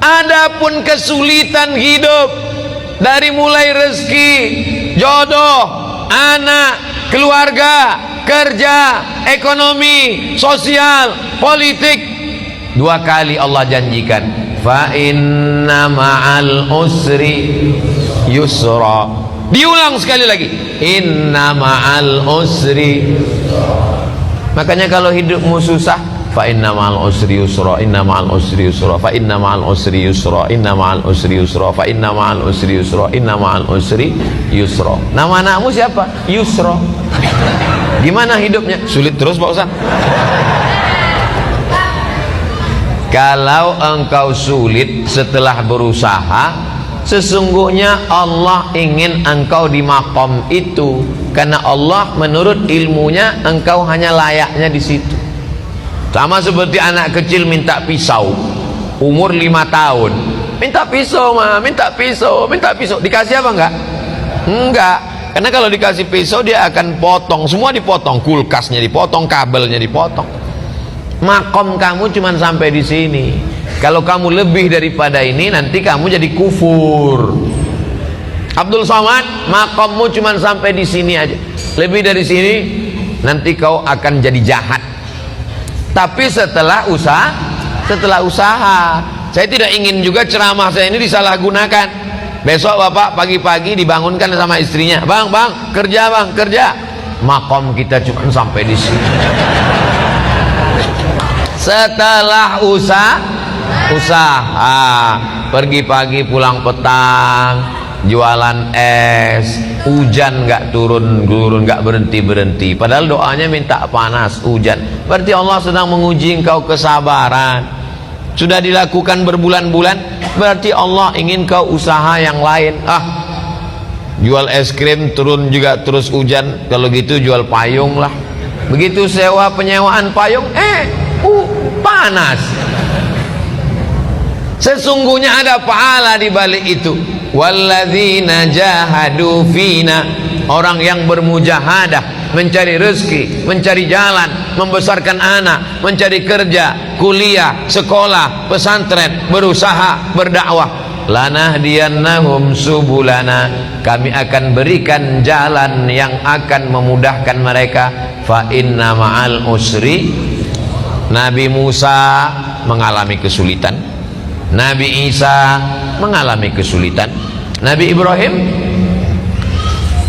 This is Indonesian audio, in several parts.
Adapun kesulitan hidup, dari mulai rezeki, jodoh, anak, keluarga, kerja, ekonomi, sosial, politik, 2 kali Allah janjikan, fa inna ma'al usri yusra. Diulang sekali lagi, inna ma'al usri. Makanya kalau hidupmu susah, fa inna ma'al usri yusra, inna ma'al usri yusra, fa inna ma'al usri yusra, inna ma'al usri yusra, fa inna ma'al usri yusra, inna ma'al usri yusra. Nama anakmu siapa? Yusra. Gimana hidupnya? Sulit terus Pak Ustaz. Kalau engkau sulit setelah berusaha, sesungguhnya Allah ingin engkau di makom itu, karena Allah menurut ilmunya engkau hanya layaknya di situ. Sama seperti anak kecil minta pisau, umur 5 tahun, minta pisau mah, minta pisau, minta pisau. Dikasih apa enggak? Enggak. Karena kalau dikasih pisau dia akan potong, semua dipotong, kulkasnya dipotong, kabelnya dipotong. Makom kamu cuma sampai di sini. Kalau kamu lebih daripada ini, nanti kamu jadi kufur. Abdul Somad, makommu cuma sampai di sini aja. Lebih dari sini, nanti kau akan jadi jahat. Tapi setelah usaha, saya tidak ingin juga ceramah saya ini disalahgunakan. Besok bapak pagi-pagi dibangunkan sama istrinya, bang, kerja bang, kerja. Makom kita cuma sampai di sini. Setelah usaha, pergi pagi pulang petang, jualan es, hujan nggak turun nggak berhenti. Padahal doanya minta panas, hujan. Berarti Allah sedang menguji engkau kesabaran. Sudah dilakukan berbulan-bulan, berarti Allah ingin kau usaha yang lain. Jual es krim turun juga terus hujan, kalau gitu jual payung lah. Begitu sewa penyewaan payung, panas. Sesungguhnya ada pahala di balik itu. Walladzina jahadu fina, orang yang bermujahadah, mencari rezeki, mencari jalan, membesarkan anak, mencari kerja, kuliah, sekolah, pesantren, berusaha, berdakwah. Lanahdiyannahum subulana, kami akan berikan jalan yang akan memudahkan mereka. Fa inna ma'al usri. Nabi Musa mengalami kesulitan, Nabi Isa mengalami kesulitan, Nabi Ibrahim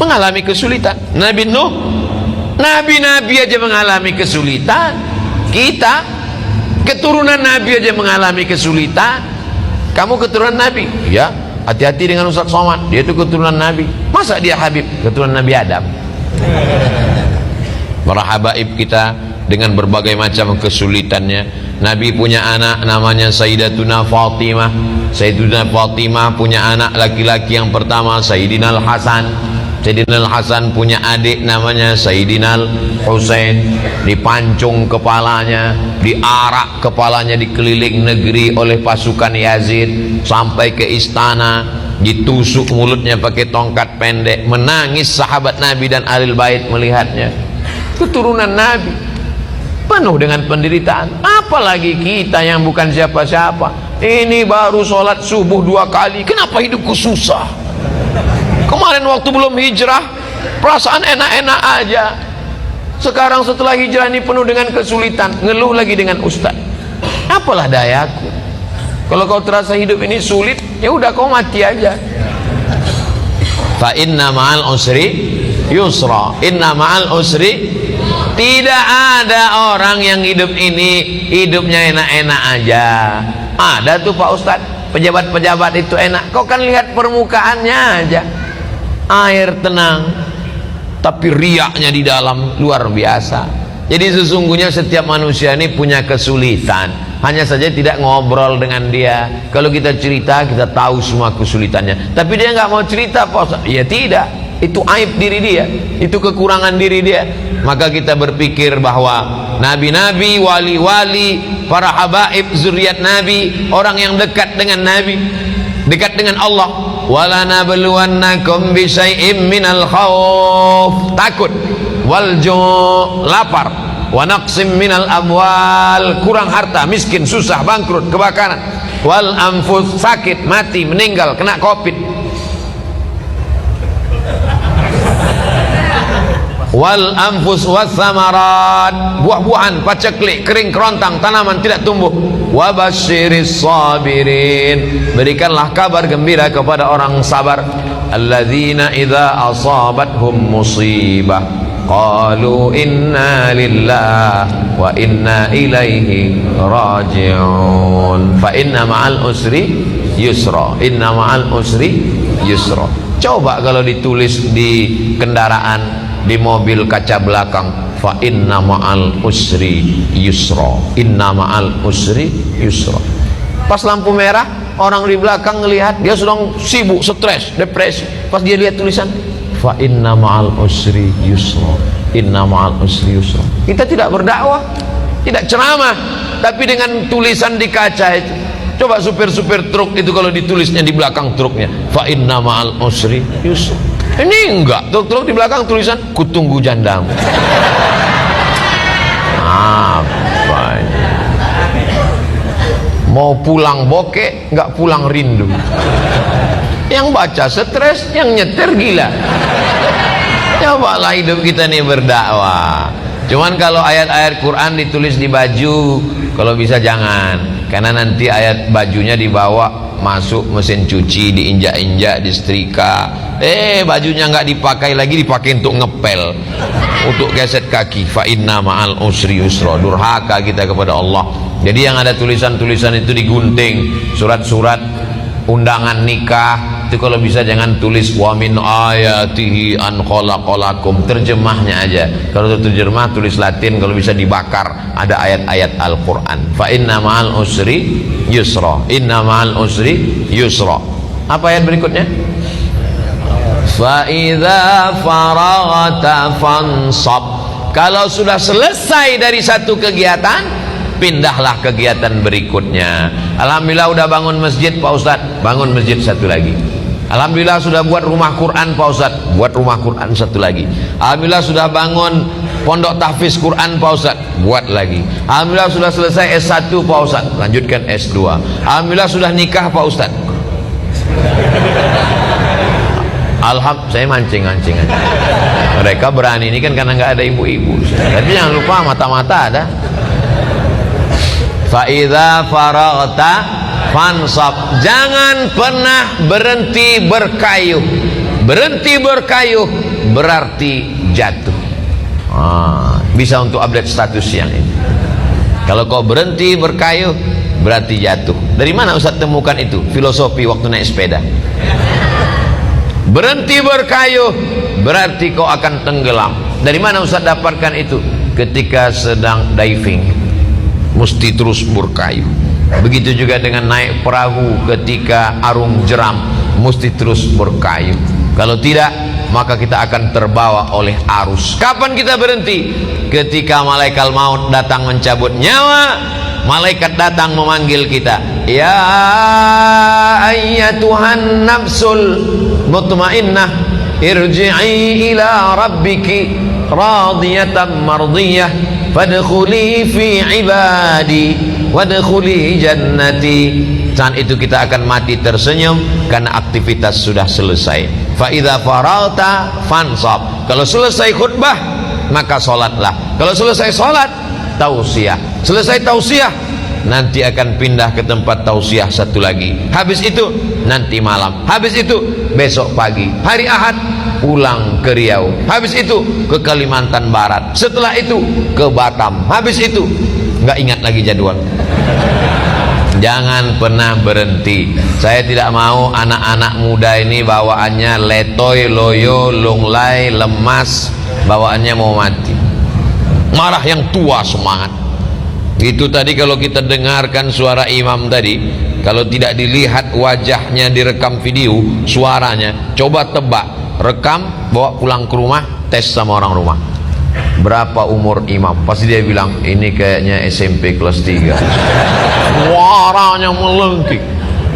mengalami kesulitan, Nabi Nuh, nabi-nabi aja mengalami kesulitan. Kita keturunan Nabi aja mengalami kesulitan. Kamu keturunan Nabi? Ya, hati-hati dengan Ustaz Somad, dia itu keturunan Nabi. Masa dia Habib? Keturunan Nabi Adam. Para habaib kita dengan berbagai macam kesulitannya. Nabi punya anak namanya Sayyidatuna Fatimah. Sayyidatuna Fatimah punya anak laki-laki yang pertama Sayyidina Al-Hasan. Sayyidina Al-Hasan punya adik namanya Sayyidina Al-Husain. Dipancung kepalanya, diarak kepalanya dikeliling negeri oleh pasukan Yazid sampai ke istana, ditusuk mulutnya pakai tongkat pendek. Menangis sahabat Nabi dan Ahlul Bait melihatnya. Keturunan Nabi penuh dengan penderitaan. Apalagi kita yang bukan siapa-siapa. Ini baru sholat subuh 2 kali, kenapa hidupku susah? Kemarin waktu belum hijrah perasaan enak-enak aja. Sekarang setelah hijrah ini penuh dengan kesulitan, ngeluh lagi dengan ustaz. Apalah dayaku? Kalau kau terasa hidup ini sulit, ya udah kau mati aja. Fa inna ma'al usri yusra, inna ma'al usri. Tidak ada orang yang hidup ini hidupnya enak-enak aja. Ada tuh Pak Ustadz, pejabat-pejabat itu enak. Kau kan lihat permukaannya aja, air tenang, tapi riaknya di dalam luar biasa. Jadi sesungguhnya setiap manusia ini punya kesulitan, hanya saja tidak ngobrol dengan dia. Kalau kita cerita, kita tahu semua kesulitannya, tapi dia nggak mau cerita Pak Ustadz. Ya tidak, itu aib diri dia, itu kekurangan diri dia. Maka kita berpikir bahwa nabi-nabi, wali-wali, para habaib, zuriat Nabi, orang yang dekat dengan Nabi, dekat dengan Allah. Walanabluwannakum bisyai'im minal khauf, takut, wal ju', lapar, wa naqsim minal amwal, kurang harta, miskin, susah, bangkrut, kebakaran, wal anfus, sakit, mati, meninggal, kena covid, wal anfus was samarat, buah-buahan, paceklik, kering kerontang, tanaman tidak tumbuh. Wa basyiris sabirin, berikanlah kabar gembira kepada orang sabar. Alladzina idza asabathum musibah qalu inna lillahi wa inna ilaihi raji'un. Fa inna ma'al usri yusra, inna ma'al usri yusra. Coba kalau ditulis di kendaraan, di mobil kaca belakang, fa inna ma'al usri yusra, inna ma'al usri yusra. Pas lampu merah, orang di belakang ngelihat, dia sedang sibuk, stres, depresi. Pas dia lihat tulisan fa inna ma'al usri yusra, inna ma'al usri yusra. Kita tidak berdakwah, tidak ceramah, tapi dengan tulisan di kaca itu. Coba supir-supir truk itu kalau ditulisnya di belakang truknya fa inna ma'al usri yusra. Ini enggak, truk-truk di belakang tulisan kutunggu jandamu. Apa ini? Mau pulang bokeh, enggak pulang rindu. Yang baca stres, yang nyetir gila. Cobalah hidup kita nih berdakwah. Cuman kalau ayat-ayat Quran ditulis di baju, kalau bisa jangan, karena nanti ayat bajunya dibawa masuk mesin cuci, diinjak-injak, disetrika, bajunya nggak dipakai lagi, dipakai untuk ngepel, untuk geset kaki. Fa inna ma'al usri yusra. Durhaka kita kepada Allah. Jadi yang ada tulisan-tulisan itu digunting, surat-surat undangan nikah itu kalau bisa jangan tulis wa min ayatihi an khalaqalakum, terjemahnya aja. Kalau terjemah tulis Latin, kalau bisa dibakar, ada ayat-ayat Al-Qur'an. Fa inna ma'al usri yusra, inna ma'al usri yusra. Apa ayat berikutnya? Fa idza faraghta fansab. Kalau sudah selesai dari satu kegiatan, pindahlah kegiatan berikutnya. Alhamdulillah udah bangun masjid Pak Ustaz, bangun masjid satu lagi. Alhamdulillah sudah buat rumah Quran Pak Ustaz, buat rumah Quran satu lagi. Alhamdulillah sudah bangun pondok tahfiz Quran Pak Ustaz, buat lagi. Alhamdulillah sudah selesai S1 Pak Ustaz, lanjutkan S2. Alhamdulillah sudah nikah Pak Ustaz. Alhamdulillah, saya mancing-mancing aja. Mereka berani ini kan karena nggak ada ibu-ibu. Tapi jangan lupa mata-mata ada. Fa idza faraghta fansab. Jangan pernah berhenti berkayuh. Berhenti berkayuh berarti jatuh. Bisa untuk update status yang ini. Kalau kau berhenti berkayuh berarti jatuh. Dari mana Ustaz temukan itu? Filosofi waktu naik sepeda. Berhenti berkayuh berarti kau akan tenggelam. Dari mana Ustaz dapatkan itu? Ketika sedang diving, mesti terus berkayuh. Begitu juga dengan naik perahu ketika arung jeram, mesti terus berkayuh. Kalau tidak, maka kita akan terbawa oleh arus. Kapan kita berhenti? Ketika malaikat maut datang mencabut nyawa, malaikat datang memanggil kita, ya ayyatuhan nafsul mutmainnah, irji'i ila rabbiki radiyatan mardiyah, fadkhuli fi ibadi wadkhuli jannati. Saat itu kita akan mati tersenyum karena aktivitas sudah selesai. Fa idza faragta fansab. Kalau selesai khutbah maka salatlah. Kalau selesai salat tausiah. Selesai tausiah nanti akan pindah ke tempat tausiah satu lagi. Habis itu nanti malam. Habis itu besok pagi. Hari Ahad pulang ke Riau. Habis itu ke Kalimantan Barat. Setelah itu ke Batam. Habis itu nggak ingat lagi jadwal. Jangan pernah berhenti. Saya tidak mau anak-anak muda ini bawaannya letoy, loyo, lunglai, lemas, bawaannya mau mati. Marah yang tua semangat. Itu tadi kalau kita dengarkan suara imam tadi, kalau tidak dilihat wajahnya direkam video, suaranya, coba tebak, rekam, bawa pulang ke rumah, tes sama orang rumah. Berapa umur imam? Pasti dia bilang ini kayaknya SMP kelas 3. Suaranya melengking.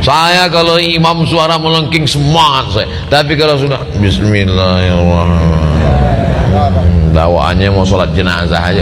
Saya kalau imam suara melengking semangat saya. Tapi kalau sudah Bismillahirrahmanirrahim, bawaannya mau sholat jenazah aja.